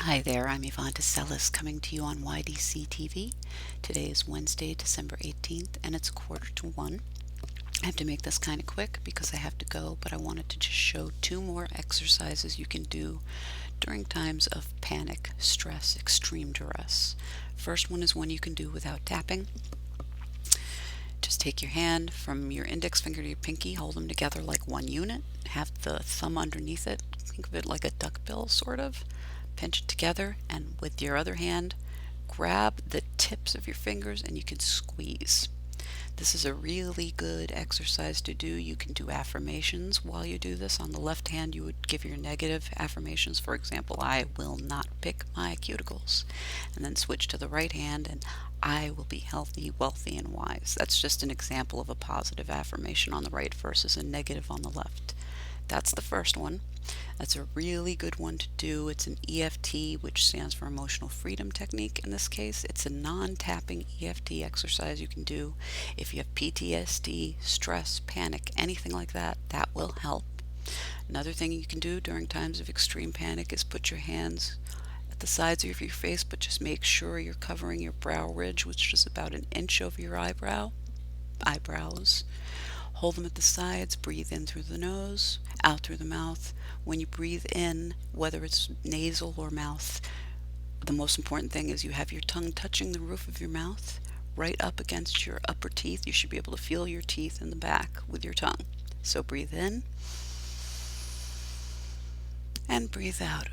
Hi there, I'm Yvonne de Celis coming to you on YDCtv. Today is Wednesday, December 18th, and it's 1:45. I have to make this kind of quick because I have to go, but I wanted to just show two more exercises you can do during times of panic, stress, extreme duress. First one is one you can do without tapping. Just take your hand from your index finger to your pinky, hold them together like one unit, have the thumb underneath it, think of it like a duckbill sort of. Pinch it together, and with your other hand, grab the tips of your fingers and you can squeeze. This is a really good exercise to do. You can do affirmations while you do this. On the left hand, you would give your negative affirmations. For example, I will not pick my cuticles. And then switch to the right hand and I will be healthy, wealthy, and wise. That's just an example of a positive affirmation on the right versus a negative on the left. That's the first one. That's a really good one to do. It's an EFT, which stands for Emotional Freedom Technique. In this case, it's a non-tapping EFT exercise you can do if you have PTSD, stress, panic, anything like that. That will help. Another thing you can do during times of extreme panic is put your hands at the sides of your face, but just make sure you're covering your brow ridge, which is about an inch over your eyebrows. Hold them at the sides, breathe in through the nose, out through the mouth. When you breathe in, whether it's nasal or mouth, the most important thing is you have your tongue touching the roof of your mouth, right up against your upper teeth. You should be able to feel your teeth in the back with your tongue. So breathe in and breathe out.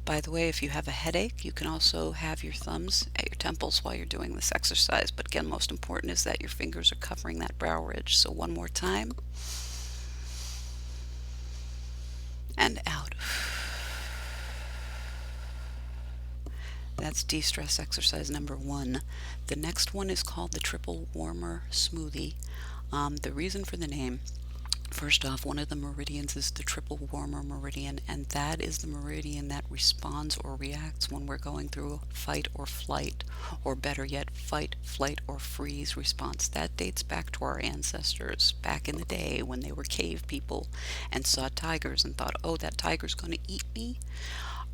By the way, if you have a headache, you can also have your thumbs at your temples while you're doing this exercise. But again, most important is that your fingers are covering that brow ridge. So one more time. And out. That's de-stress exercise number 1. The next one is called the Triple Warmer Smoothie. The reason for the name, first off, one of the meridians is the triple warmer meridian, and that is the meridian that responds or reacts when we're going through fight or flight, or better yet, fight, flight, or freeze response. That dates back to our ancestors, back in the day when they were cave people and saw tigers and thought, oh, that tiger's going to eat me.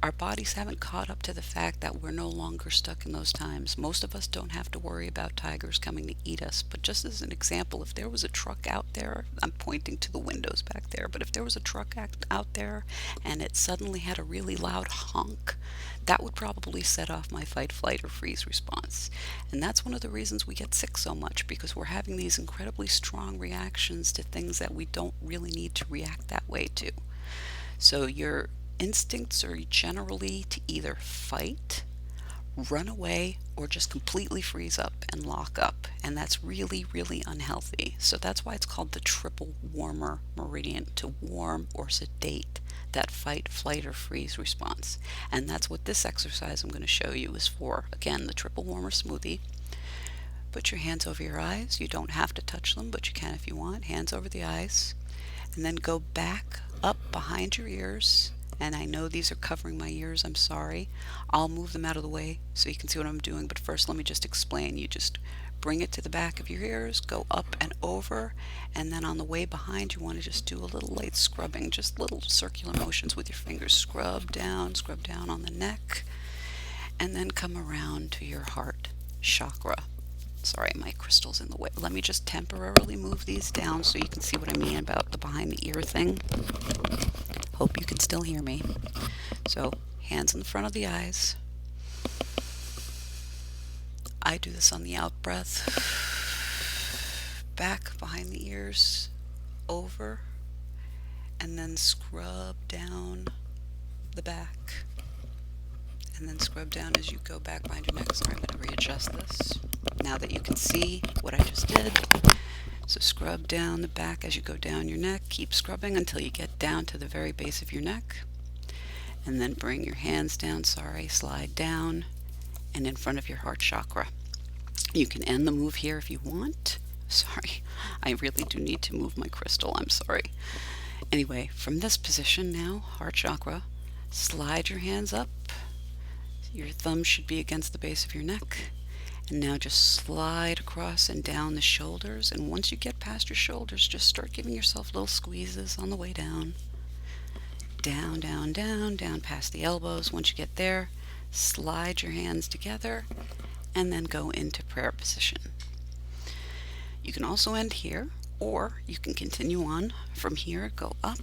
Our bodies haven't caught up to the fact that we're no longer stuck in those times. Most of us don't have to worry about tigers coming to eat us. But just as an example, if there was a truck out there, I'm pointing to the windows back there, but if there was a truck out there and it suddenly had a really loud honk, that would probably set off my fight, flight, or freeze response. And that's one of the reasons we get sick so much, because we're having these incredibly strong reactions to things that we don't really need to react that way to. So your instincts are generally to either fight, run away, or just completely freeze up and lock up. And that's really, really unhealthy. So that's why it's called the triple warmer meridian, to warm or sedate that fight, flight, or freeze response. And that's what this exercise I'm going to show you is for. Again, the triple warmer smoothie. Put your hands over your eyes. You don't have to touch them, but you can if you want. Hands over the eyes. And then go back up behind your ears. And I know these are covering my ears, I'm sorry. I'll move them out of the way so you can see what I'm doing, but first let me just explain. You just bring it to the back of your ears, go up and over, and then on the way behind you want to just do a little light scrubbing, just little circular motions with your fingers. Scrub down on the neck, and then come around to your heart chakra. Sorry, my crystal's in the way. Let me just temporarily move these down so you can see what I mean about the behind the ear thing. Hope you can still hear me. So, hands in the front of the eyes. I do this on the out breath. Back behind the ears, over, and then scrub down the back. And then scrub down as you go back behind your neck. Sorry, I'm going to readjust this now that you can see what I just did. So scrub down the back as you go down your neck. Keep scrubbing until you get down to the very base of your neck. And then bring your hands down, slide down and in front of your heart chakra. You can end the move here if you want. Sorry, I really do need to move my crystal. I'm sorry. Anyway, from this position now, heart chakra, slide your hands up. Your thumb should be against the base of your neck. And now just slide across and down the shoulders. And once you get past your shoulders, just start giving yourself little squeezes on the way down. down, down, down, down past the elbows. Once you get there, slide your hands together and then go into prayer position. You can also end here, or you can continue on from here. Go up,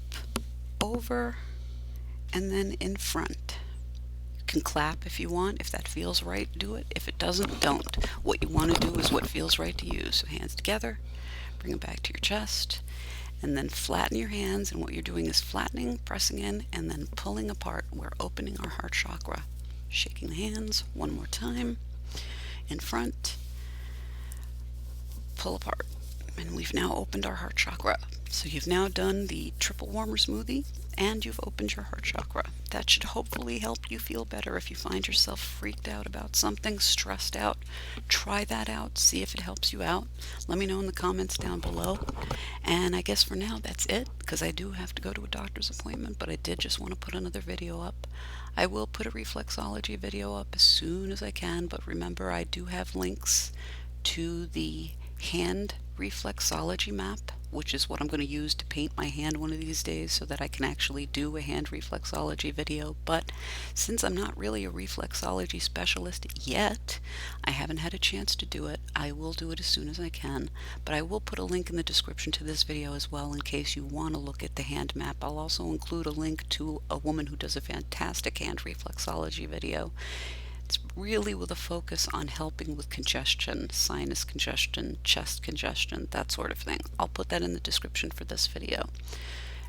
over, and then in front. You can clap if you want. If that feels right, do it. If it doesn't, don't. What you want to do is what feels right to you. So hands together, bring them back to your chest, and then flatten your hands. And what you're doing is flattening, pressing in, and then pulling apart. We're opening our heart chakra. Shaking the hands one more time. In front, pull apart. And we've now opened our heart chakra. So you've now done the triple warmer smoothie and you've opened your heart chakra. That should hopefully help you feel better. If you find yourself freaked out about something, stressed out, try that out, see if it helps you out. Let me know in the comments down below. And I guess for now that's it, because I do have to go to a doctor's appointment, but I did just want to put another video up. I will put a reflexology video up as soon as I can, but remember, I do have links to the hand reflexology map, which is what I'm going to use to paint my hand one of these days so that I can actually do a hand reflexology video. But since I'm not really a reflexology specialist yet, I haven't had a chance to do it. I will do it as soon as I can, but I will put a link in the description to this video as well in case you want to look at the hand map. I'll also include a link to a woman who does a fantastic hand reflexology video. It's really with a focus on helping with congestion, sinus congestion, chest congestion, that sort of thing. I'll put that in the description for this video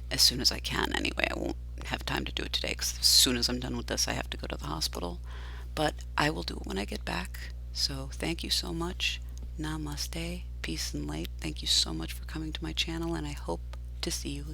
as soon as I can. Anyway, I won't have time to do it today because as soon as I'm done with this, I have to go to the hospital. But I will do it when I get back. So thank you so much. Namaste, peace and light. Thank you so much for coming to my channel, and I hope to see you again.